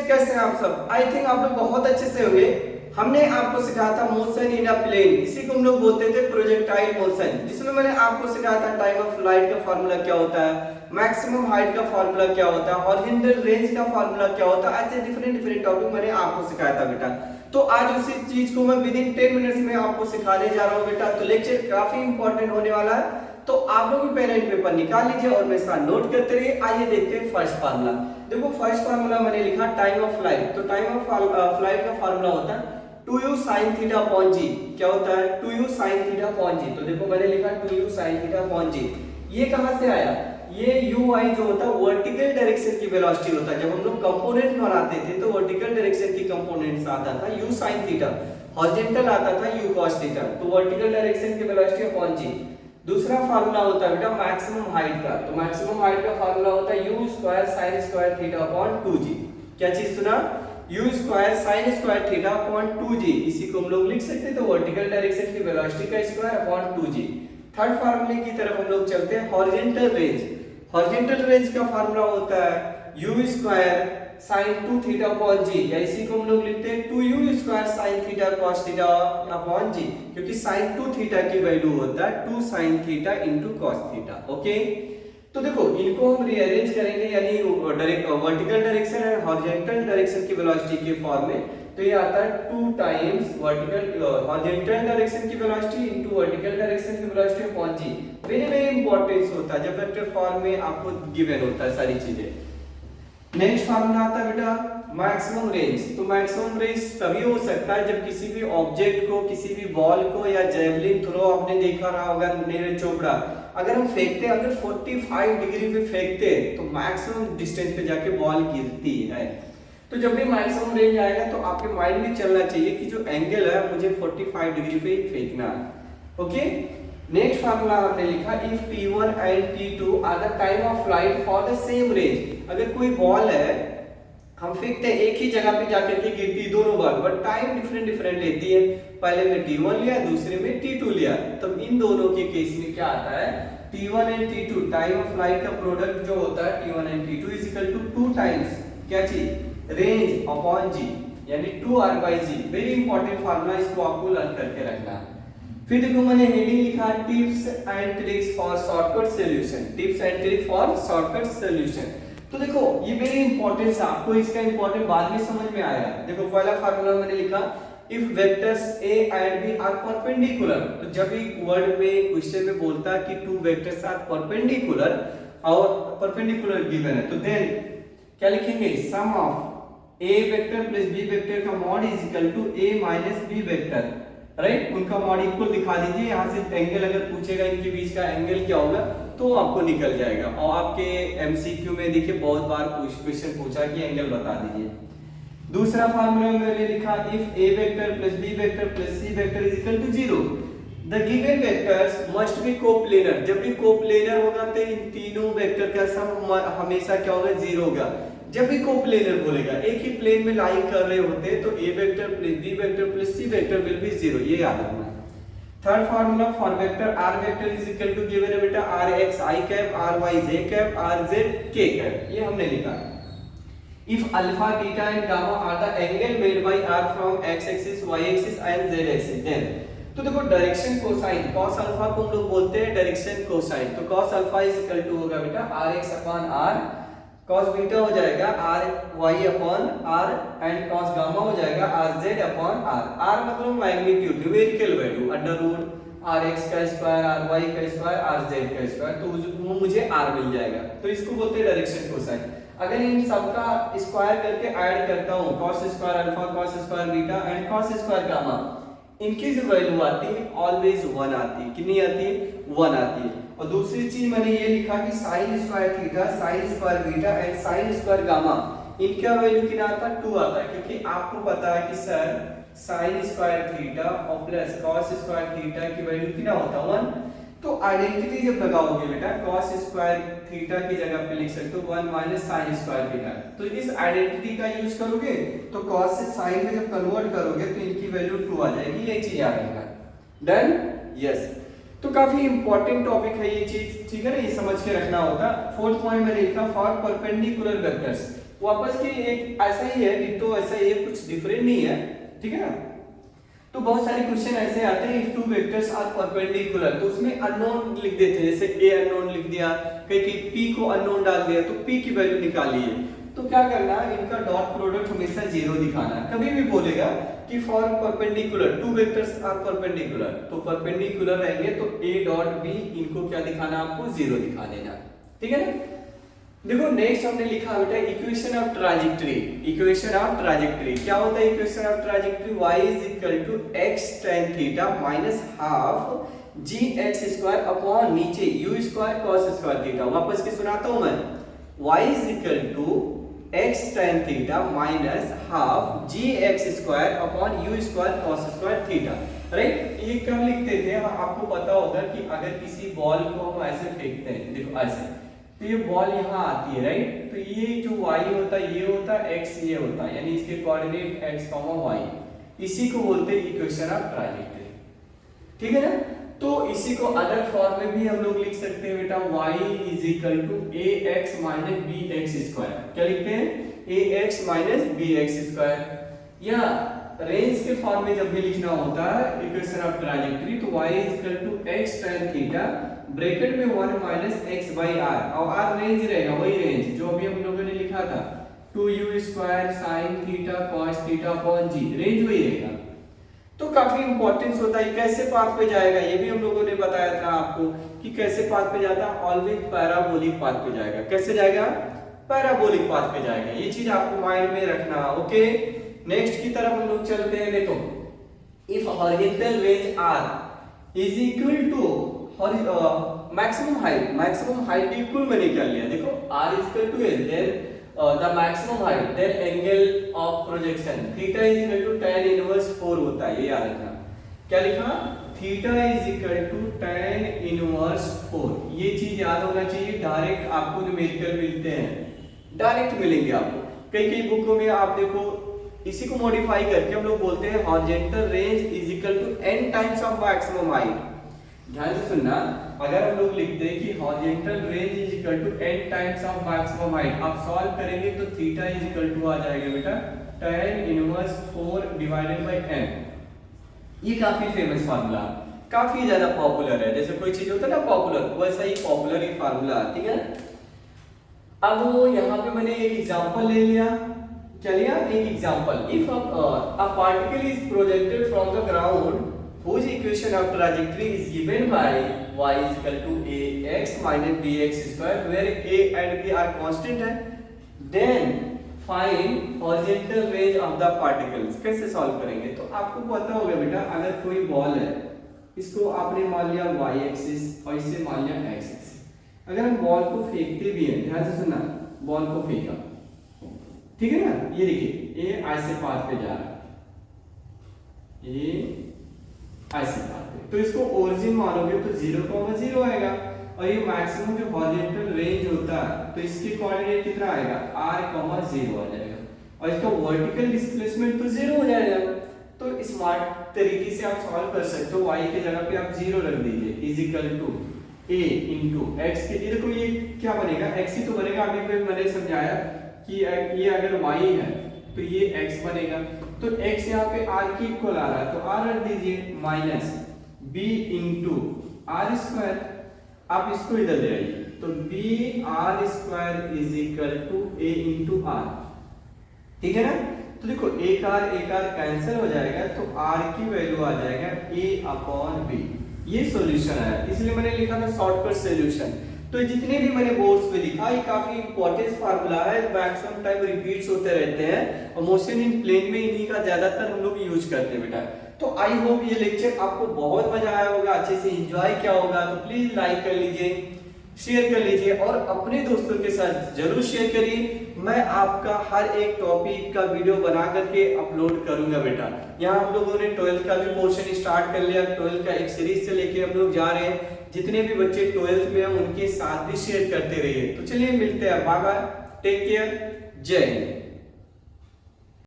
कैसे हैं आप सब? आई थिंक आप लोग बहुत अच्छे से होंगे। हमने आपको सिखाया था मोशन इन अ प्लेन, इसी को हम लोग बोलते थे प्रोजेक्टाइल मोशन, जिसमें मैंने आपको सिखाया था टाइम ऑफ फ्लाइट का फार्मूला क्या होता है, मैक्सिमम हाइट का फार्मूला क्या होता है, हॉरिजॉन्टल रेंज का फार्मूला क्या होता है। ऐसे डिफरेंट टॉपिक मैंने आपको सिखाया था बेटा। तो आज उसी चीज को मैं विद इन 10 मिनट्स में आपको सिखाने जा रहा हूँ बेटा। तो लेक्चर काफी इंपॉर्टेंट होने वाला है, तो आप लोग भी पेन एंड पेपर निकाल लीजिए और मेरे साथ नोट करते रहिए। आइए देखते हैं फर्स्ट फार्मूला। देखो फर्स्ट फार्मूला मैंने लिखा टाइम ऑफ फ्लाइट। तो टाइम ऑफ फ्लाइट का फार्मूला होता है 2u sin theta upon g। क्या होता है 2u sin theta upon g। तो देखो मैंने लिखा 2u sin theta upon g। ये कहां से आया? ये ui जो होता है वर्टिकल डायरेक्शन की वेलोसिटी होता है। जब हम लोग कंपोनेंट बनाते थे तो वर्टिकल डायरेक्शन की कंपोनेंट्स आता था u sin थीटा, हॉरिजॉन्टल आता था u cos थीटा। तो वर्टिकल डायरेक्शन की वेलोसिटी अपॉन g। दूसरा फार्मूला होता है बेटा मैक्सिमम हाइट का। तो मैक्सिमम हाइट का फार्मूला होता है u square sin square theta upon 2g। क्या चीज सुना? u square sin square theta upon 2g। इसी को हम लोग लिख सकते हैं तो वर्टिकल डायरेक्शन की वेलोसिटी का स्क्वायर अपॉन 2g। थर्ड फार्मूले की तरफ हम लोग चलते हैं हॉरिजॉन्टल रेंज। हॉरिजॉन्टल रेंज का फार्मूला होता है u square sin 2 theta upon g, या इसी को हम लोग लिखते हैं 2u square sin theta cos theta upon g, क्योंकि sin 2 थीटा की वैल्यू होता है 2 sin theta into cos theta. Okay, तो देखो इनको हम रीअरेंज करेंगे, यानी वर्टिकल डायरेक्शन और हॉरिजॉन्टल डायरेक्शन की वेलोसिटी के फॉर्म में। तो ये आता है 2 टाइम्स वर्टिकल हॉरिजॉन्टल डायरेक्शन की वेलोसिटी इनटू वर्टिकल डायरेक्शन की velocity upon g। Very importance होता है जब वेक्टर फॉर्म में आपको गिवन होता है सारी चीजें। नेक्स्ट फार्मूला आता है बेटा मैक्सिमम रेंज। तो मैक्सिमम रेंज तभी हो सकता है जब किसी भी ऑब्जेक्ट को, किसी भी बॉल को या जेवलिन थ्रो आपने देखा रहा होगा नीरज चोपड़ा, अगर हम फेंकते हैं, अगर 45 डिग्री पे फेंकते हैं तो मैक्सिमम डिस्टेंस पे जाके बॉल गिरती है। तो जब भी मैक्सिमम रेंज आएगा तो आपके माइंड में चलना चाहिए कि जो एंगल है मुझे 45 डिग्री पे फेंकना है। ओके, नेक्स्ट फार्मूला हमने लिखा if t1 and t2 are the time of flight for the same range. अगर कोई बॉल है, हम फेंकते हैं, एक ही जगह पे जाकर के गिरती दोनों बार, बट टाइम डिफरेंट लेती है। पहले में t1 लिया, दूसरे में t2 लिया, तब इन दोनों के केस में क्या आता है t1 and t2 time of flight का प्रोडक्ट जो होता है t1 and t2 is equal to 2 times क्या चीज रेंज अपॉन g, यानी 2r/g। वेरी इंपॉर्टेंट फार्मूला, इसको आपको लर्न करके रखना है। फिर देखो मैंने हेडिंग लिखा tips and tricks for shortcut solution. Tips and trick for shortcut solution. तो देखो ये वेरी इंपॉर्टेंट है, आपको इसका इंपॉर्टेंट बाद में समझ में आएगा। देखो पहला फार्मूला मैंने लिखा if vectors a and b are perpendicular. तो जब भी वर्ड में क्वेश्चन में बोलता है कि टू वेक्टर्स आर परपेंडिकुलर और परपेंडिकुलर गिवन है, तो देन क्या लिखेंगे sum of a vector plus b vector का mod is equal to a minus b vector. Right, उनका मॉड इक्वल दिखा दीजिए। यहाँ से एंगल अगर पूछेगा इनके बीच का एंगल क्या होगा तो आपको निकल जाएगा। और आपके एमसीक्यू में देखिए बहुत बार क्वेश्चन पूछा कि एंगल बता दीजिए। दूसरा फार्मूला मैंने लिखा if a vector plus b vector plus c vector is equal to 0 the given vectors must be coplanar. जब भी कोप्लेनर होगा तो इन तीनों वेक्टर का सम हमेशा क्या होगा 0 होगा। जब भी कोप्लेनर बोलेगा, एक ही प्लेन में लाइन कर रहे होते तो a vector plus b vector plus c vector will be 0, ये याद रखना। Third formula for vector r vector is equal to given है बेटा rx i cap ry j cap rz k cap, ये हमने लिखा। If alpha beta and gamma are the angle made by r from x axis y axis and z axis, then तो देखो direction cosine, cos alpha को हम लोग बोलते हैं डायरेक्शन कोसाइन। तो cos alpha is equal to होगा बेटा rx upon r, cos beta हो जाएगा ry upon r and cos gamma हो जाएगा rz अपॉन r। r मतलब magnitude, numerical value, under root rx का स्क्वायर ry का स्क्वायर rz का स्क्वायर, तो वो मुझे r मिल जाएगा। तो इसको बोलते हैं डायरेक्शन कोसाइन। अगर इन सबका स्क्वायर करके ऐड करता हूं cos square alpha, cos square beta and cos square gamma, इनकी जो वैल्यू आती है ऑलवेज 1 आती है। कितनी आती है? 1 आती है। और दूसरी चीज मैंने ये लिखा कि sin square theta, sin square beta and sin square gamma, इनका वैल्यू कितना आता है? 2 आता है, क्योंकि आपको पता है कि सर sin स्क्वायर थीटा और प्लस cos स्क्वायर थीटा की वैल्यू कितना होता है? 1। तो आइडेंटिटी जब लगाओगे बेटा cos स्क्वायर थीटा की जगह पे लिख सकते हो 1 माइनस sin स्क्वायर थीटा। तो इस आइडेंटिटी का यूज करोगे तो cos से sin में जब कन्वर्ट करोगे तो इनकी वैल्यू 2 आ जाएगी। ये चीज याद रखना। डन? यस। तो काफी इंपॉर्टेंट टॉपिक है ये चीज, ठीक है ना, ये समझ के रखना होगा। फोर्थ पॉइंट मैंने लिखा फॉर परपेंडिकुलर वेक्टर्स। वापस की एक ऐसा ही है, डिट्टो ऐसा ही है, कुछ डिफरेंट नहीं है, ठीक है ना। तो बहुत सारे क्वेश्चन ऐसे आते हैं, if two vectors are perpendicular, तो उसमें अननोन लिख देते हैं, जैसे ए अननोन लिख दिया, कहीं पी को अननोन डाल दिया, तो पी की वैल्यू निकालिए। तो क्या करना है, इनका डॉट प्रोडक्ट हमेशा 0 दिखाना है। कभी भी बोलेगा कि for perpendicular two vectors are perpendicular, तो परपेंडिकुलर रहेंगे तो ए डॉट बी इनको क्या दिखाना, आपको 0 दिखा देना, ठीक है ना। देखो नेक्स्ट हमने लिखा बेटा equation of trajectory. Equation of trajectory क्या होता है, equation of trajectory y is equal to x tan theta minus half gx square upon नीचे u square cos square theta. वापस के सुनाता हूं मैं, y is equal to x tan theta minus half gx square upon u square cos square theta, right. ये कब लिखते थे, आपको पता होगा कि अगर किसी बॉल को हम ऐसे फेंकते हैं, देखो ऐसे, तो ये बॉल यहाँ आती है, राइट। तो ये जो y होता है, ये होता है, x ये होता है, यानी इसके कोऑर्डिनेट x, y, इसी को बोलते हैं इक्वेशन ऑफ ट्राजेक्टरी, ठीक है ना। तो इसी को अदर फॉर्म में भी हम लोग लिख सकते हैं बेटा, y is equal to ax minus bx square. क्या लिखते हैं, ax माइनस bx स्क्वायर। या रेंज के फॉर्म में जब भी लिखना होता है इक्वेशन ऑफ ट्राजेक्टरी, तो y is equal to x tan theta bracket में 1 माइनस x बाई आर, और आर रेंज रहेगा, वही रेंज जो अभी हम लोगों ने लिखा था, 2u square sine theta cos theta upon g, range वही रहेगा। तो काफी इंपॉर्टेंस होता है, कैसे पाथ पे जाएगा ये भी हम लोगों ने बताया था आपको कि कैसे पाथ पे जाता है, ऑलवेज पैराबोलिक पाथ पे जाएगा। कैसे जाएगा, पैराबोलिक पाथ पे जाएगा, ये चीज आपको माइंड में रखना, ओके। नेक्स्ट की तरफ हम लोग चलते हैं। देखो if horizontal range r is equal to maximum height equal मैंने क्या लिया, देखो r is equal to s, then the maximum height, then angle of projection theta is equal to tan inverse 4 होता है, ये याद रखना। क्या लिखा, theta is equal to tan inverse 4, ये चीज याद होना चाहिए। डायरेक्ट आपको न्यूमेरिकल मिलते हैं, डायरेक्ट मिलेंगे आपको। कई बुकों में आप देखो इसी को मॉडिफाई करके हम लोग बोलते हैं horizontal range is equal to n times of maximum height. ध्यान से सुनना, अगर हम लोग लिखते हैं कि horizontal range is equal to n times of maximum height, आप सॉल्व करेंगे तो थीटा इज इक्वल टू आ जाएगा बेटा tan inverse 4 divided by n। ये काफी फेमस फार्मूला, काफी ज्यादा पॉपुलर है, जैसे कोई चीज होता है ना पॉपुलर, वैसा ही पॉपुलर ये फार्मूला, ठीक है। अब यहाँ पे मैंने एक एग्जांपल ले लिया, चलिए एक example, if a particle is projected from the ground whose equation of trajectory is given by y is equal to ax minus bx square where a and b are constant है, then find horizontal range of the particles। कैसे solve करेंगे, तो आपको पता होगा बेटा, अगर कोई बॉल है, इसको आपने मान लिया y एक्सिस और इसे मान लिया x एक्सिस, अगर हम बॉल को फेंकते भी हैं, ध्यान से सुनना, बॉल को फेंका, ठीक है ना, ये देखिए ये ऐसे पाथ पे जा रहा है, ये ऐसे पाथ पे, तो इसको ओरिजिन मानोगे तो 0,0 आएगा, और ये मैक्सिमम जो हॉरिजॉन्टल रेंज होता है तो इसके कोऑर्डिनेट कितना आएगा, r,0 आ जाएगा, और इसका वर्टिकल डिस्प्लेसमेंट तो 0 हो जाएगा। तो स्मार्ट तरीके से आप सॉल्व कर सकते हो, y की जगह पे आप 0 रख दीजिए, is equal to a into x के, देखो ये क्या बनेगा, x ही तो बनेगा, अभी मैंने समझाया कि ये अगर y है तो ये x बनेगा, तो x यहाँ पे r की इक्वल आ रहा है, तो r रख दीजिए minus b into R square, आप इसको इधर ले आइए, तो b r square is equal to a into r, ठीक है ना। तो देखो एक r कैंसिल हो जाएगा, तो r की वैल्यू आ जाएगा a अपॉन b, ये सॉल्यूशन है, इसलिए मैंने लिखा था शॉर्टकट सॉल्यूशन। तो जितने भी मैंने बोर्ड्स पे लिखा, ये काफी इंपॉर्टेंट फार्मूला है, मैक्सिमम टाइम रिपीट्स होते रहते हैं, और मोशन इन प्लेन में इन्हीं का ज्यादातर हम लोग यूज करते हैं बेटा। तो आई होप ये लेक्चर आपको बहुत मजा आया होगा, अच्छे से एंजॉय किया होगा, तो प्लीज लाइक कर लीजिए, शेयर कर लीजिए, और अपने दोस्तों के साथ जरूर शेयर करिए। मैं आपका हर एक टॉपिक का वीडियो बना करके अपलोड करूंगा बेटा। यहाँ हम लोगों ने 12th का भी पोर्शन स्टार्ट कर लिया, 12th का एक सीरीज से लेके हम लोग जा रहे हैं, जितने भी बच्चे 12th में हैं उनके साथ भी शेयर करते रहिए। तो चलिए मिलते हैं, बाय बाय, टेक केयर, जय हिंद।